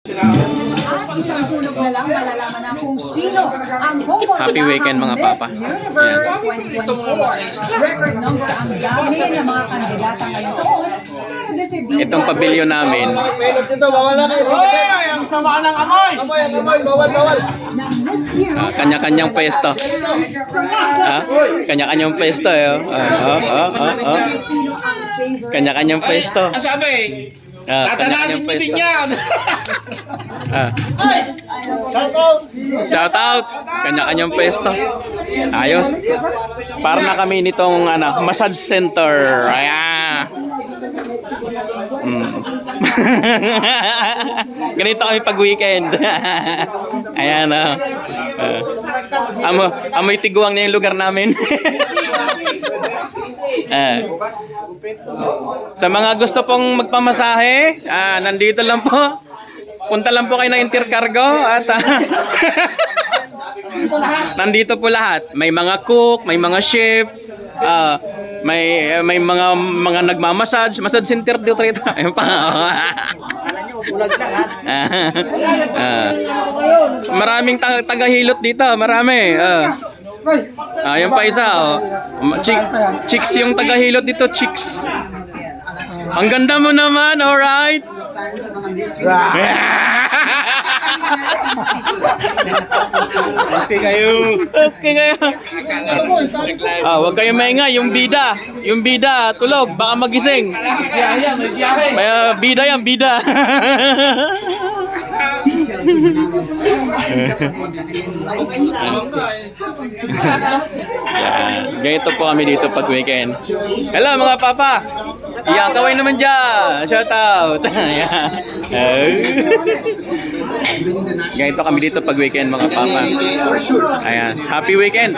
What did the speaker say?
At isang tulog na lang malalaman na kung sino ang Happy weekend mga papa. Universe 2024. Record number ang dami ng mga kandidata ngayong taon. Pero desidido Itong pabilyon namin, Pilot dito, bawal na kayo. Hoy! Ang sama ng amoy! Amoy, bawal. ng Miss Universe. kanya-kanyang pwesto. Kanya-kanyang pwesto. Sino ang favorite? Kanya-kanyang pwesto. Ang sabi, tatanasin meeting yan! Shout out! Kanya-kanyang pwesto. Ayos. Para na kami nitong massage center. Ayan. Ganito kami pag weekend. Ayan amoy tiguang na yung lugar namin. Sa mga gusto pong magpamasahe, nandito lang po. Punta lang po kayo ng Intercargo at nandito po lahat. May mga cook, may mga chef, may mga nagmamassage, massage center dito rito. Ayun pa. Maraming tagahilot dito, marami. Ayun pa isa, oh. Chicks yung tagahilot dito, chicks. Ang ganda mo naman, alright? Okay kayo. Huwag kayong maingay, yung bida, tulog, baka magising. May bida yan, bida. Ganito po kami dito pag weekend. Hello mga papa. Yan, kaway naman dyan. Shout out. Ganito kami dito pag weekend mga papa. Ayan. Happy weekend.